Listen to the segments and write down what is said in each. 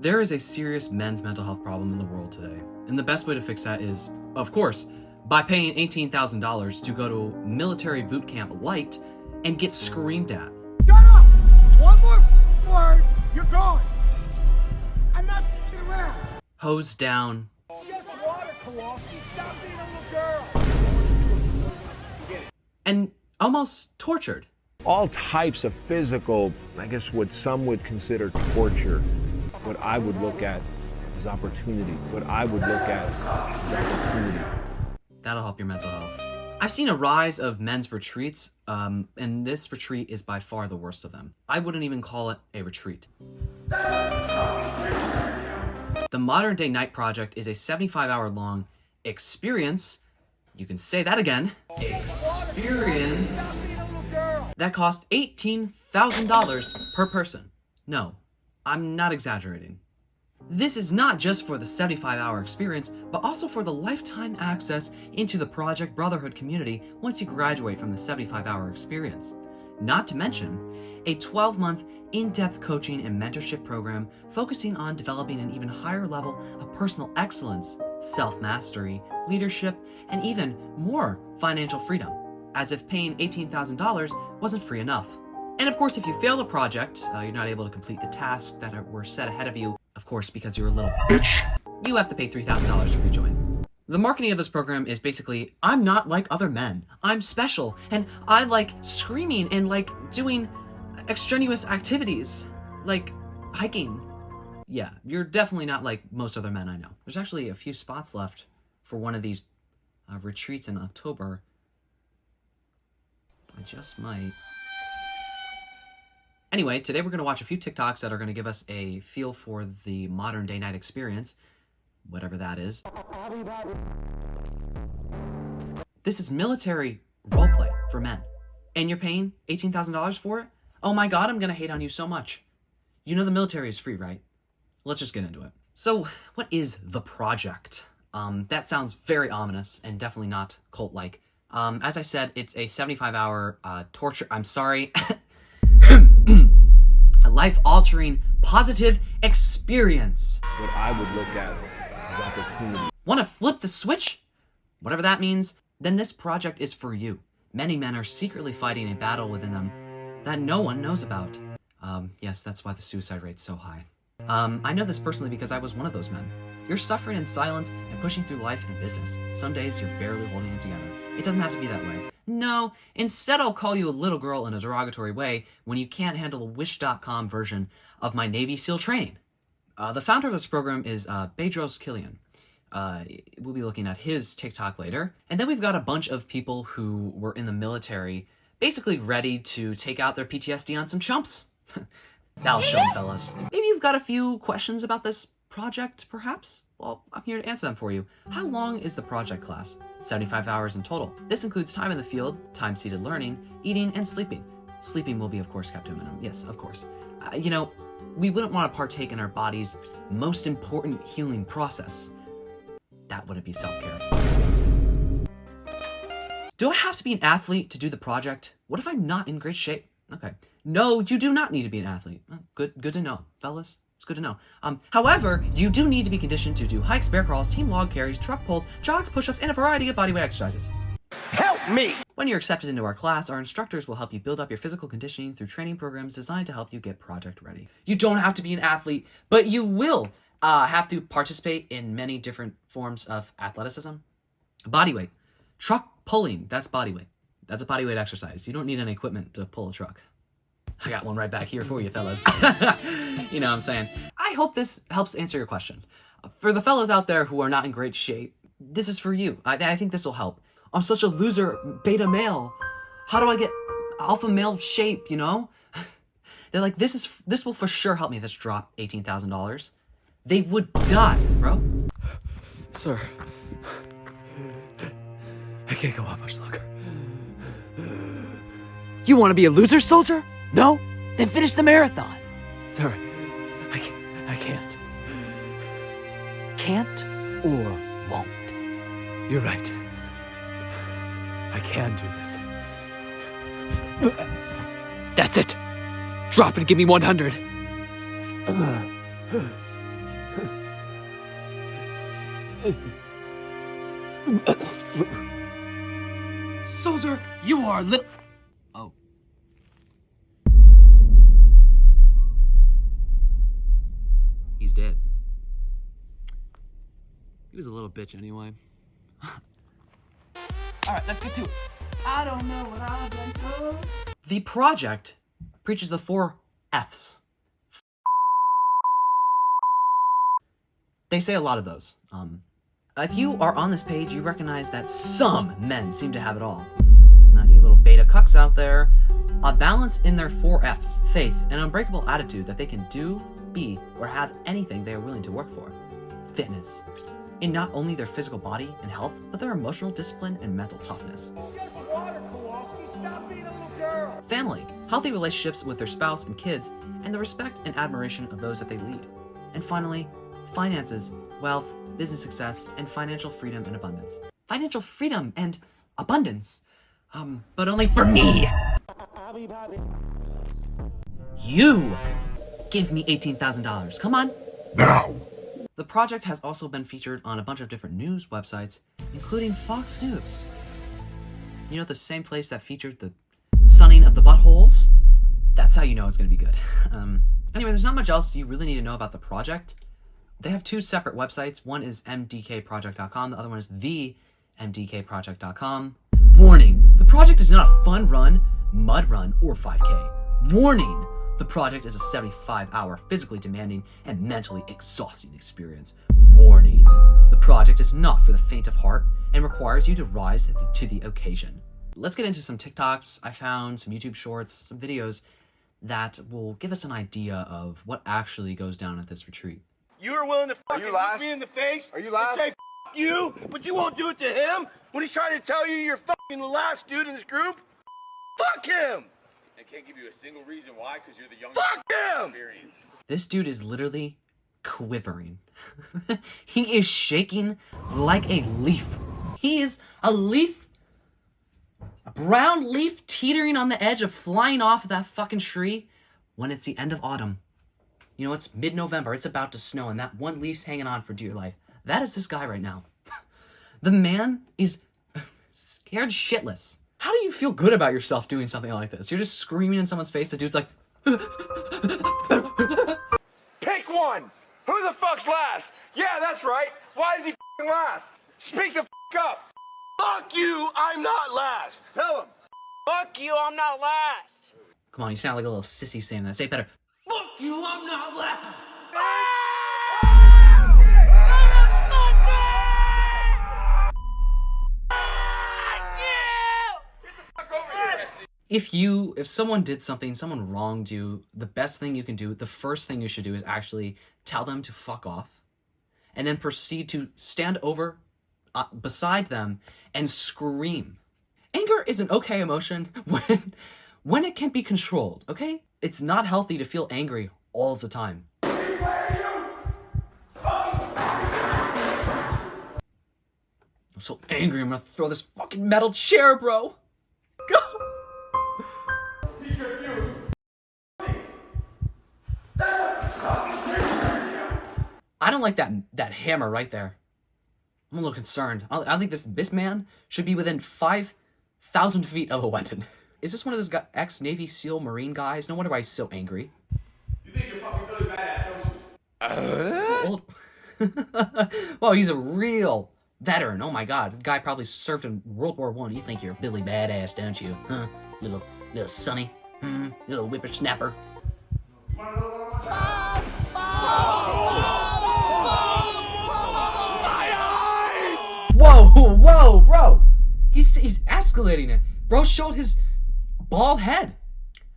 There is a serious men's mental health problem in the world today, and the best way to fix that is, of course, by paying $18,000 to go to military boot camp light and get screamed at. Shut up! One more word, you're gone. I'm not around. Hosed down. Just water, Kowalski. Stop being a little girl. And almost tortured. All types of physical, I guess what some would consider torture, what I would look at is opportunity. What I would look at is opportunity. That'll help your mental health. I've seen a rise of men's retreats, and this retreat is by far the worst of them. I wouldn't even call it a retreat. The Modern Day Night Project is a 75-hour long experience. You can say that again. Experience. That cost $18,000 per person. No, I'm not exaggerating. This is not just for the 75-hour experience, but also for the lifetime access into the Project Brotherhood community once you graduate from the 75-hour experience. Not to mention, a 12-month in-depth coaching and mentorship program focusing on developing an even higher level of personal excellence, self-mastery, leadership, and even more financial freedom, as if paying $18,000 wasn't free enough. And of course, if you fail the project, you're not able to complete the tasks that were set ahead of you, of course, because you're a little bitch, you have to pay $3,000 to rejoin. The marketing of this program is basically, I'm not like other men. I'm special, and I like screaming and like doing extraneous activities, like hiking. Yeah, you're definitely not like most other men I know. There's actually a few spots left for one of these retreats in October. I just might. Anyway, today we're going to watch a few TikToks that are going to give us a feel for the modern day night experience, whatever that is. This is military roleplay for men, and you're paying $18,000 for it? Oh my god, I'm going to hate on you so much. You know the military is free, right? Let's just get into it. So, what is the project? That sounds very ominous and definitely not cult-like. As I said, it's a 75-hour torture. I'm sorry. A life-altering, positive experience. What I would look at is opportunity. Want to flip the switch? Whatever that means, then this project is for you. Many men are secretly fighting a battle within them that no one knows about. Yes, that's why the suicide rate's so high. I know this personally because I was one of those men. You're suffering in silence and pushing through life and business. Some days you're barely holding it together. It doesn't have to be that way. No, instead I'll call you a little girl in a derogatory way when you can't handle the Wish.com version of my Navy SEAL training. The founder of this program is Bedros Kilian. We'll be looking at his TikTok later. And then we've got a bunch of people who were in the military, basically ready to take out their PTSD on some chumps. That'll show them, fellas. Maybe you've got a few questions about this project, perhaps? Well, I'm here to answer them for you. How long is the project class? 75 hours in total. This includes time in the field, time-seated learning, eating, and sleeping. Sleeping will be, of course, kept to a minimum. Yes, of course. You know, we wouldn't want to partake in our body's most important healing process. That wouldn't be self-care. Do I have to be an athlete to do the project? What if I'm not in great shape? Okay. No, you do not need to be an athlete. Good to know, fellas. It's good to know. However, you do need to be conditioned to do hikes, bear crawls, team log carries, truck pulls, jogs, push-ups, and a variety of bodyweight exercises. Help me! When you're accepted into our class, our instructors will help you build up your physical conditioning through training programs designed to help you get project ready. You don't have to be an athlete, but you will have to participate in many different forms of athleticism. Bodyweight. Truck pulling, that's bodyweight. That's a bodyweight exercise. You don't need any equipment to pull a truck. I got one right back here for you, fellas. You know what I'm saying? I hope this helps answer your question. For the fellas out there who are not in great shape, this is for you. I think this will help. I'm such a loser beta male. How do I get alpha male shape, you know? They're like, this will for sure help me. Let's drop $18,000. They would die, bro. Sir, I can't go on much longer. You want to be a loser, soldier? No? Then finish the marathon. Sir, I can't. Can't or won't? You're right. I can do this. That's it. Drop and give me 100. Soldier, you are Oh. He's dead. He was a little bitch anyway. Alright, let's get to it. I don't know what I've been told. The project preaches the 4 F's. They say a lot of those. If you are on this page, you recognize that some men seem to have it all. Not you little beta cucks out there. A balance in their 4 F's, faith, and an unbreakable attitude that they can do, be, or have anything they are willing to work for. Fitness. In not only their physical body and health, but their emotional discipline and mental toughness. It's just water, Kowalski. Stop being a little girl. Family. Healthy relationships with their spouse and kids, and the respect and admiration of those that they lead. And finally, finances, wealth, business success, and financial freedom and abundance. Financial freedom and abundance. But only for me. You give me $18,000. Come on. Now! The project has also been featured on a bunch of different news websites, including Fox News. You know, the same place that featured the sunning of the buttholes? That's how you know it's going to be good. Anyway, there's not much else you really need to know about the project. They have 2 separate websites. One is mdkproject.com. The other one is themdkproject.com. Warning, the project is not a fun run, mud run, or 5K. Warning, the project is a 75-hour physically demanding and mentally exhausting experience. Warning, the project is not for the faint of heart and requires you to rise to the occasion. Let's get into some TikToks. I found some YouTube shorts, some videos that will give us an idea of what actually goes down at this retreat. You are willing to fucking look me in the face? Are you last? And say F you, but you won't do it to him when he's trying to tell you you're fucking the last dude in this group? Fuck him! I can't give you a single reason why, because you're the youngest. Fuck him! Experience. This dude is literally quivering. He is shaking like a leaf. He is a leaf, a brown leaf teetering on the edge of flying off that fucking tree when it's the end of autumn. You know, it's mid-November, it's about to snow, and that one leaf's hanging on for dear life. That is this guy right now. The man is scared shitless. How do you feel good about yourself doing something like this? You're just screaming in someone's face, the dude's like... Pick one! Who the fuck's last? Yeah, that's right. Why is he fucking last? Speak the fuck up! Fuck you, I'm not last! Tell him! Fuck you, I'm not last. Come on, you sound like a little sissy saying that. Say it better. Fuck you, I'm not last! If someone did something, someone wronged you, the best thing you can do, the first thing you should do is actually tell them to fuck off, and then proceed to stand over beside them and scream. Anger is an okay emotion when it can be controlled, okay? It's not healthy to feel angry all the time. I'm so angry, I'm gonna throw this fucking metal chair, bro. Go! I don't like that hammer right there. I'm a little concerned. I think this man should be within 5,000 feet of a weapon. Is this one of those ex-Navy SEAL Marine guys? No wonder why he's so angry. You think you're fucking really badass, don't you? Well, he's a real veteran. Oh my god, the guy probably served in World War I. You think you're Billy Badass, don't you? Huh? Little Sonny. Little whippersnapper. Whoa, bro! He's escalating it. Bro showed his bald head.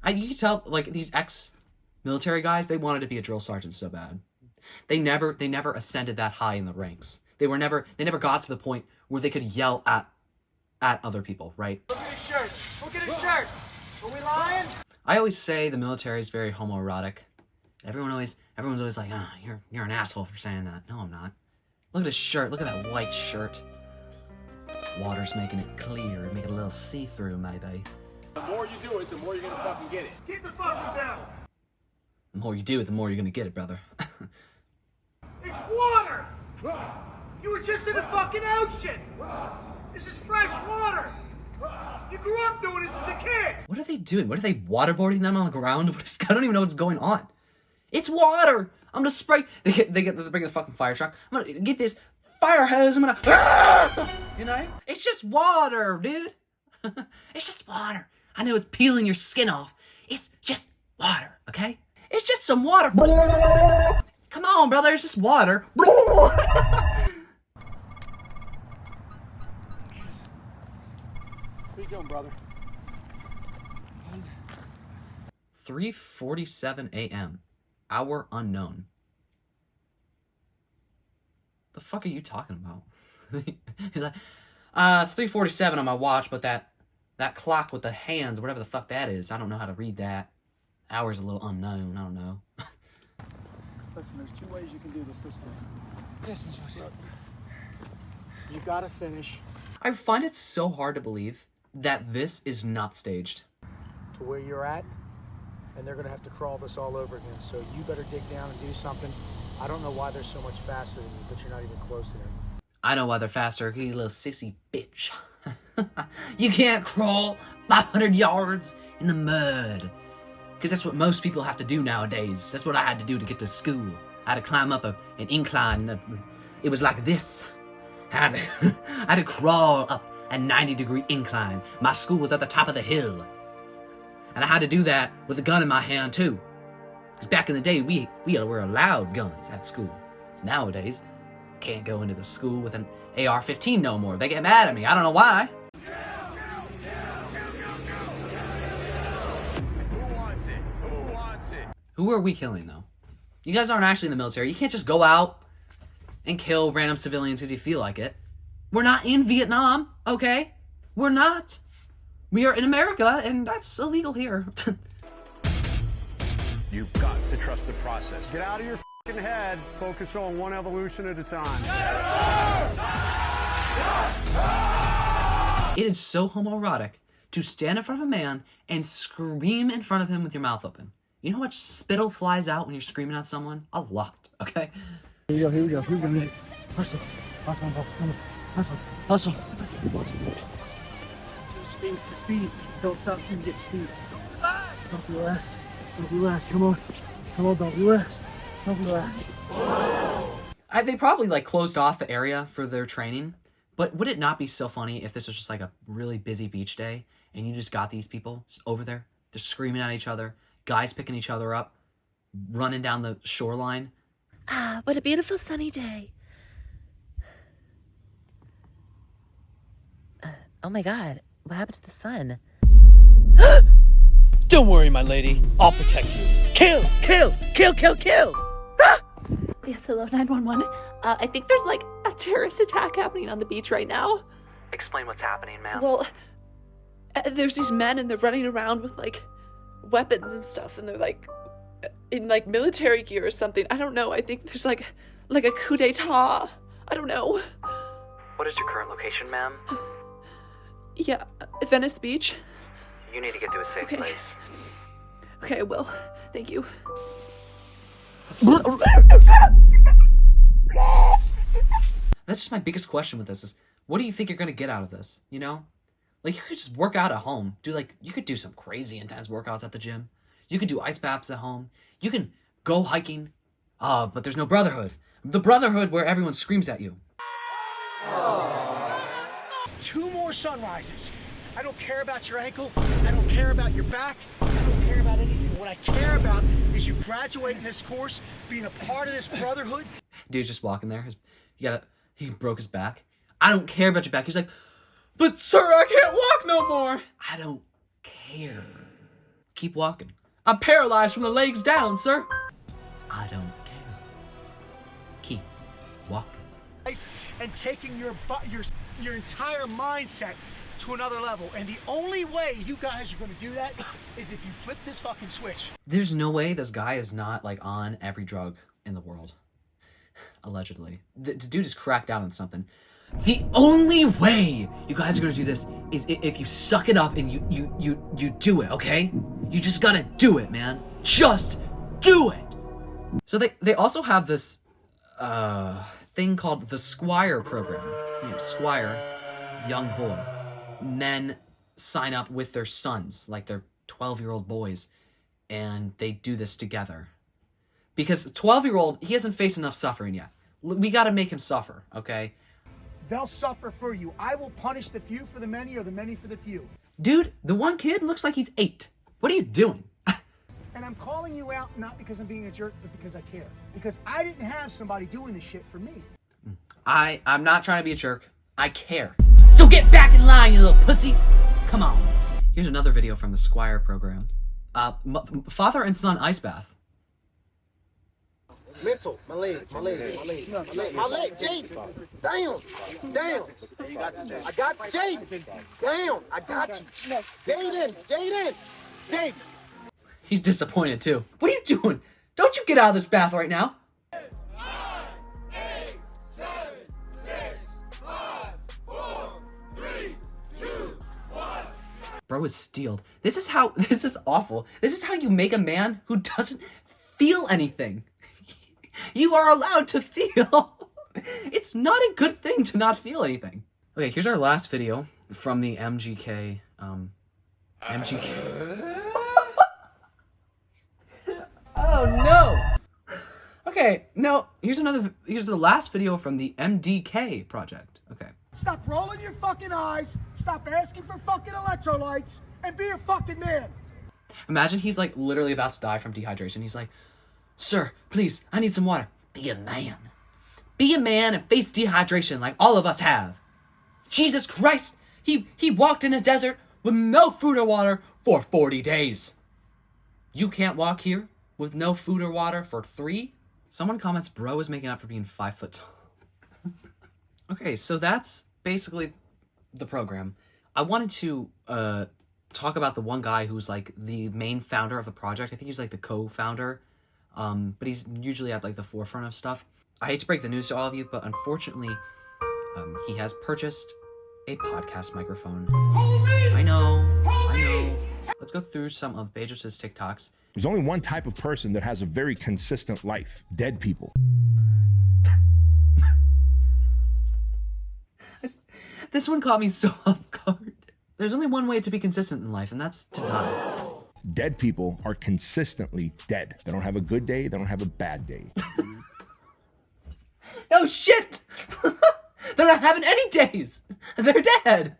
You can tell, like, these ex-military guys, they wanted to be a drill sergeant so bad. They never ascended that high in the ranks. They never got to the point where they could yell at other people, right? Look at his shirt! Look at his shirt! Are we lying? I always say the military is very homoerotic. Everyone's always like, oh, you're an asshole for saying that. No, I'm not. Look at his shirt. Look at that white shirt. Water's making it clear, make it a little see-through, maybe. The more you do it, the more you're gonna fucking get it. Keep the fucking down! The more you do it, the more you're gonna get it, brother. It's water! You were just in the fucking ocean! This is fresh water! You grew up doing this as a kid! What are they doing? What are they waterboarding them on the ground? I don't even know what's going on. It's water! I'm gonna spray. They bring the fucking fire truck. I'm gonna get this fire hose. I'm gonna, you know? It's just water, dude. It's just water. I know it's peeling your skin off. It's just water, okay? It's just some water. Come on, brother. It's just water. What are you doing, brother? 3:47 a.m. Hour unknown. The fuck are you talking about? He's like, it's 3:47 on my watch, but that clock with the hands, whatever the fuck that is, I don't know how to read that. Hour's a little unknown. I don't know. Listen, there's 2 ways you can do this. Listen, you gotta finish I find it so hard to believe that this is not staged. to where you're at, and they're gonna have to crawl this all over again. So you better dig down and do something. I don't know why they're so much faster than you, but you're not even close to them. I know why they're faster. You little sissy bitch. You can't crawl 500 yards in the mud. Because that's what most people have to do nowadays. That's what I had to do to get to school. I had to climb up an incline. It was like this. I had to crawl up a 90-degree incline. My school was at the top of the hill. And I had to do that with a gun in my hand, too. Because back in the day, we were allowed guns at school. Nowadays, can't go into the school with an AR-15 no more. They get mad at me. I don't know why. Who wants it? Who wants it? Who are we killing, though? You guys aren't actually in the military. You can't just go out and kill random civilians because you feel like it. We're not in Vietnam, okay? We're not. We are in America, and that's illegal here. You've got to trust the process. Get out of your f***ing head. Focus on one evolution at a time. It is so homoerotic to stand in front of a man and scream in front of him with your mouth open. You know how much spittle flies out when you're screaming at someone? A lot, okay? Here we go. Hustle. Hustle. To speed. Don't stop till you get steep. Don't be last. Come on, don't be last. They probably like closed off the area for their training, but would it not be so funny if this was just like a really busy beach day and you just got these people over there, they're screaming at each other, guys picking each other up, running down the shoreline. Ah, what a beautiful sunny day. Oh my god, what happened to the sun? Don't worry, my lady. I'll protect you. Kill! Yes, hello, 911. I think there's like a terrorist attack happening on the beach right now. Explain what's happening, ma'am. Well, there's these men and they're running around with like weapons and stuff, and they're like in like military gear or something. I don't know. I think there's like a coup d'etat. I don't know. What is your current location, ma'am? Yeah, Venice Beach. You need to get to a safe place. Okay, I will. Thank you. That's just my biggest question with this is, what do you think you're going to get out of this, you know? Like, you could just work out at home. You could do some crazy intense workouts at the gym. You could do ice baths at home. You can go hiking. But there's no Brotherhood. The Brotherhood where everyone screams at you. 2 more sunrises. I don't care about your ankle. I don't care about your back. I don't care about anything. What I care about is you graduating this course, being a part of this Brotherhood. Dude's just walking there. He broke his back. I don't care about your back. He's like, but sir, I can't walk no more. I don't care. Keep walking. I'm paralyzed from the legs down, sir. I don't care. Keep walking. And taking your entire mindset to another level. And the only way you guys are going to do that is if you flip this fucking switch. There's no way this guy is not like on every drug in the world. Allegedly. The dude is cracked out on something. The only way you guys are gonna do this is if you suck it up and you do it, okay? You just gotta do it, man. Just do it! So they also have this thing called the Squire Program. You know, Squire, young boy. Men sign up with their sons, like their 12-year-old boys, and they do this together. Because 12-year-old, he hasn't faced enough suffering yet. We gotta make him suffer, okay? They'll suffer for you. I will punish the few for the many or the many for the few. Dude, the one kid looks like he's 8. What are you doing? And I'm calling you out not because I'm being a jerk, but because I care. Because I didn't have somebody doing this shit for me. I'm not trying to be a jerk. I care. So get back in line, you little pussy! Come on. Here's another video from the Squire Program. Father and son ice bath. Mental, my leg, Jaden. Damn. I got Jaden. Damn, I got you. Jaden. He's disappointed too. What are you doing? Don't you get out of this bath right now. 9, 8, 7, 6, 5, 4, 3, 2, 1. Bro is steeled. This is awful. This is how you make a man who doesn't feel anything. You are allowed to feel. It's not a good thing to not feel anything. Okay, here's our last video from the MGK. Oh no! Okay, no, here's the last video from the MDK Project. Okay. Stop rolling your fucking eyes, stop asking for fucking electrolytes, and be a fucking man. Imagine he's like literally about to die from dehydration. He's like, "Sir, please, I need some water." Be a man. Be a man and face dehydration like all of us have. Jesus Christ! He walked in a desert with no food or water for 40 days. You can't walk here with no food or water for 3? Someone comments, bro is making up for being 5 foot tall. Okay, so that's basically the program. I wanted to talk about the one guy who's like the main founder of the project. I think he's like the co-founder, but he's usually at like the forefront of stuff. I hate to break the news to all of you, but unfortunately, he has purchased a podcast microphone. I know. Let's go through some of Bezos' TikToks. There's only one type of person that has a very consistent life: dead people. This one caught me so off guard. There's only one way to be consistent in life, and that's to die. Dead people are consistently dead. They don't have a good day, they don't have a bad day. No shit! They're not having any days! They're dead!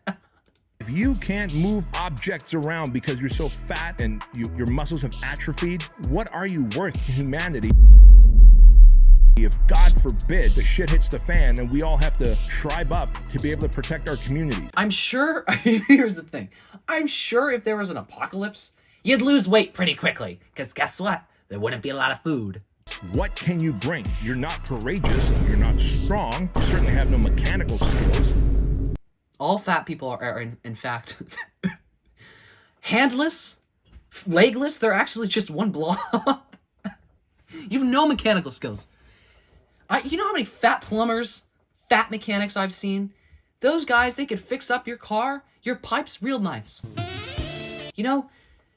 If you can't move objects around because you're so fat and your muscles have atrophied, what are you worth to humanity? If, God forbid, the shit hits the fan and we all have to tribe up to be able to protect our communities. I'm sure, here's the thing. I'm sure if there was an apocalypse, you'd lose weight pretty quickly. Because guess what? There wouldn't be a lot of food. What can you bring? You're not courageous, you're not strong, you certainly have no mechanical skills. All fat people are in fact, handless, legless, they're actually just one blob. You have no mechanical skills. You know how many fat plumbers, fat mechanics I've seen? Those guys, they could fix up your car, your pipes real nice. You know?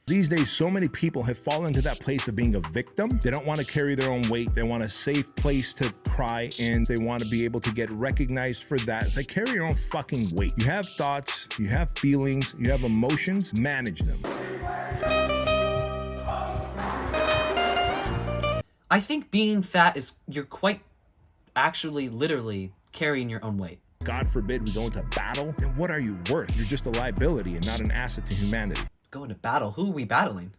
These days, so many people have fallen into that place of being a victim. They don't want to carry their own weight. They want a safe place to cry in. They want to be able to get recognized for that. It's like, carry your own fucking weight. You have thoughts, you have feelings, you have emotions, manage them. I think being fat is, you're quite actually literally carrying your own weight. God forbid we go into battle, then what are you worth? You're just a liability and not an asset to humanity. Go into battle? Who are we battling?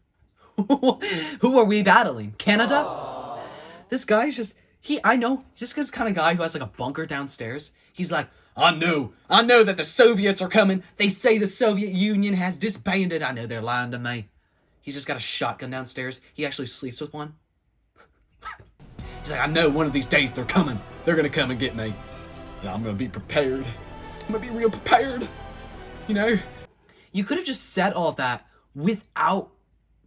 Who are we battling? Canada? This guy's just, I know, just this kind of guy who has like a bunker downstairs. He's like, I know that the Soviets are coming. They say the Soviet Union has disbanded. I know they're lying to me. He's just got a shotgun downstairs. He actually sleeps with one. He's like, I know one of these days they're coming. They're gonna come and get me. And I'm gonna be prepared. I'm gonna be real prepared. You know? You could have just said all of that without,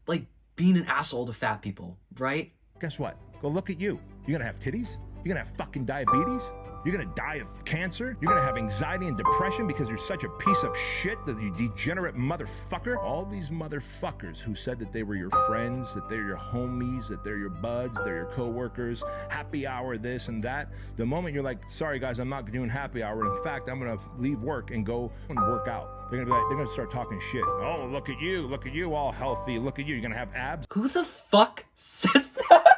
like, being an asshole to fat people, right? Guess what? Go look at you. You're gonna have titties? You're gonna have fucking diabetes? You're gonna die of cancer? You're gonna have anxiety and depression because you're such a piece of shit, that you degenerate motherfucker? All these motherfuckers who said that they were your friends, that they're your homies, that they're your buds, they're your co-workers, happy hour this and that. The moment you're like, sorry guys, I'm not doing happy hour. In fact, I'm gonna leave work and go and work out. They're gonna start talking shit. Oh, look at you all healthy. Look at you, you're gonna have abs. Who the fuck says that?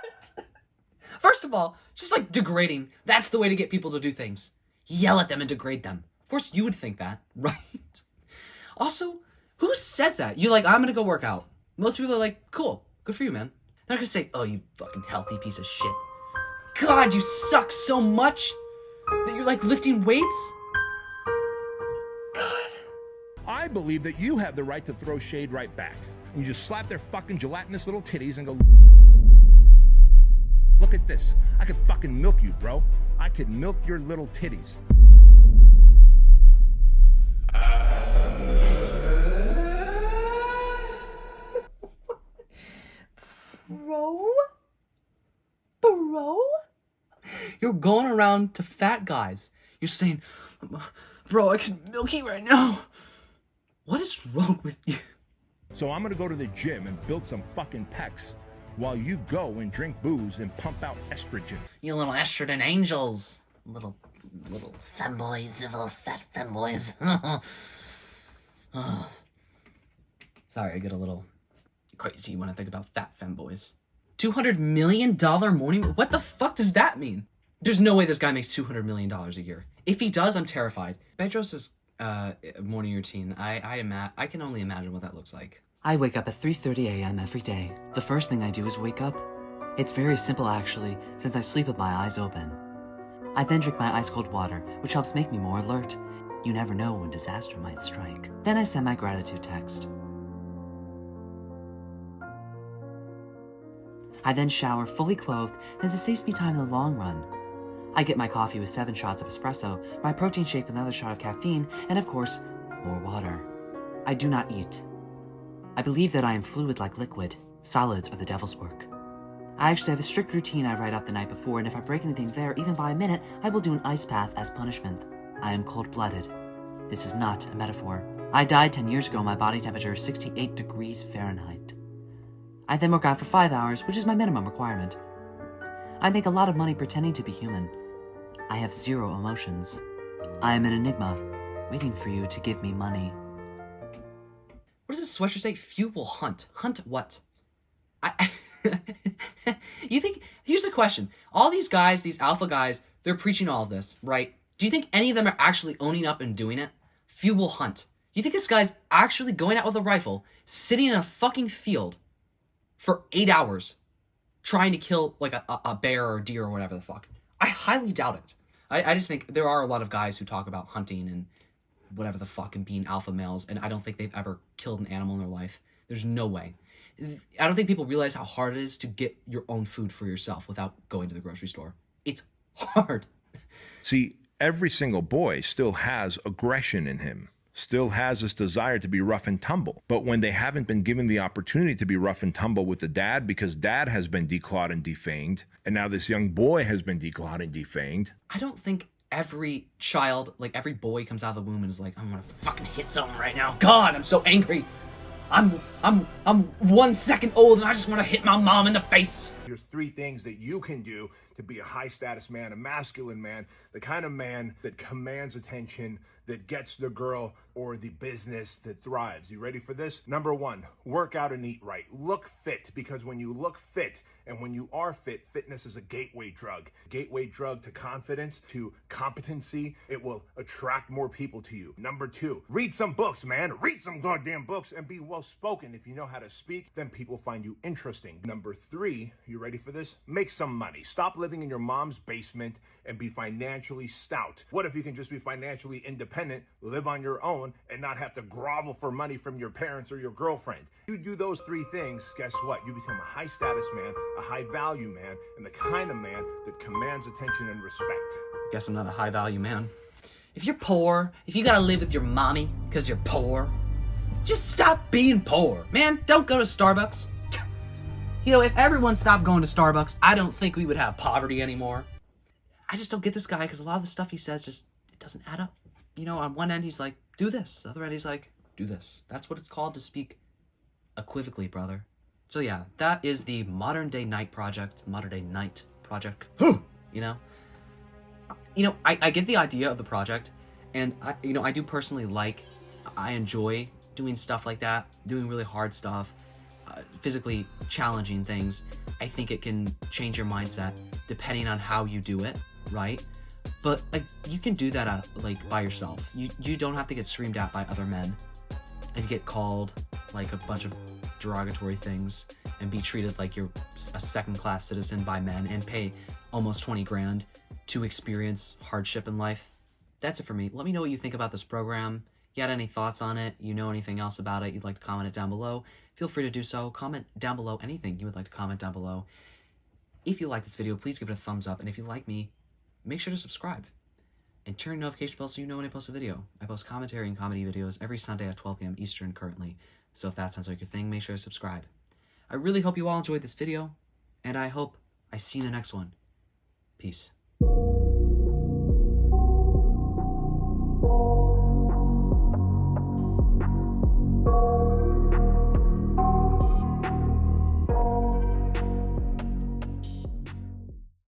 First of all, just like degrading. That's the way to get people to do things. Yell at them and degrade them. Of course you would think that, right? Also, who says that? You're like, I'm gonna go work out. Most people are like, cool, good for you, man. They're not gonna say, oh, you fucking healthy piece of shit. God, you suck so much that you're like lifting weights? God. I believe that you have the right to throw shade right back. And you just slap their fucking gelatinous little titties and go, look at this. I could fucking milk you, bro. I could milk your little titties. Bro? You're going around to fat guys. You're saying, bro, I can milk you right now. What is wrong with you? So I'm gonna go to the gym and build some fucking pecs while you go and drink booze and pump out estrogen. You little estrogen angels. Little femboys, little fat femboys. Oh. Sorry, I get a little crazy when I think about fat femboys. $200 million morning? What the fuck does that mean? There's no way this guy makes $200 million a year. If he does, I'm terrified. Bedros' morning routine, I can only imagine what that looks like. I wake up at 3:30 a.m. every day. The first thing I do is wake up. It's very simple actually, since I sleep with my eyes open. I then drink my ice-cold water, which helps make me more alert. You never know when disaster might strike. Then I send my gratitude text. I then shower fully clothed, as it saves me time in the long run. I get my coffee with 7 shots of espresso, my protein shake with another shot of caffeine, and of course, more water. I do not eat. I believe that I am fluid like liquid. Solids are the devil's work. I actually have a strict routine I write up the night before, and if I break anything there, even by a minute, I will do an ice bath as punishment. I am cold-blooded. This is not a metaphor. I died 10 years ago, my body temperature is 68 degrees Fahrenheit. I then work out for 5 hours, which is my minimum requirement. I make a lot of money pretending to be human. I have 0 emotions. I am an enigma, waiting for you to give me money. What does this sweatshirt say? Few will hunt. Hunt what? You think, here's the question. All these guys, these alpha guys, they're preaching all of this, right? Do you think any of them are actually owning up and doing it? Few will hunt. You think this guy's actually going out with a rifle, sitting in a fucking field for 8 hours, trying to kill like a bear or a deer or whatever the fuck? I highly doubt it. I just think there are a lot of guys who talk about hunting and whatever the fuck and being alpha males, and I don't think they've ever killed an animal in their life. There's no way. I don't think people realize how hard it is to get your own food for yourself without going to the grocery store. It's hard. See, every single boy still has aggression in him, still has this desire to be rough and tumble. But when they haven't been given the opportunity to be rough and tumble with the dad, because dad has been declawed and defanged, and now this young boy has been declawed and defanged. I don't think every child, like every boy comes out of the womb and is like, I'm gonna fucking hit someone right now. God, I'm so angry. I'm 1 second old and I just want to hit my mom in the face. There's 3 things that you can do to be a high status man, a masculine man, the kind of man that commands attention, that gets the girl or the business that thrives. You ready for this? Number 1, work out and eat right. Look fit, because when you look fit and when you are fit, fitness is a gateway drug. Gateway drug to confidence, to competency. It will attract more people to you. Number 2, read some books, man. Read some goddamn books and be well spoken. If you know how to speak, then people find you interesting. Number 3, you ready for this? Make some money. Stop living in your mom's basement and be financially stout. What if you can just be financially independent, live on your own, and not have to grovel for money from your parents or your girlfriend? You do those 3 things, guess what? You become a high status man, a high value man, and the kind of man that commands attention and respect. Guess I'm not a high value man. If you're poor, if you gotta live with your mommy because you're poor, just stop being poor. Man, don't go to Starbucks. You know, if everyone stopped going to Starbucks, I don't think we would have poverty anymore. I just don't get this guy because a lot of the stuff he says just, it doesn't add up. You know, on one end he's like, do this. The other end he's like, do this. That's what it's called to speak equivocally, brother. So yeah, that is the Modern Day Night Project. Modern Day Night Project. You know? I get the idea of the project, and I do personally I enjoy doing stuff like that, doing really hard stuff, physically challenging things. I think it can change your mindset depending on how you do it, right? But like, you can do that by yourself. You don't have to get screamed at by other men and get called like a bunch of derogatory things and be treated like you're a second-class citizen by men and pay almost 20 grand to experience hardship in life. That's it for me. Let me know what you think about this program. You got any thoughts on it? You know anything else about it? You'd like to comment it down below? Feel free to do so. Comment down below anything you would like to comment down below. If you like this video, please give it a thumbs up. And if you like me, make sure to subscribe. And turn notification bell so you know when I post a video. I post commentary and comedy videos every Sunday at 12 p.m. Eastern currently. So if that sounds like your thing, make sure to subscribe. I really hope you all enjoyed this video. And I hope I see you in the next one. Peace.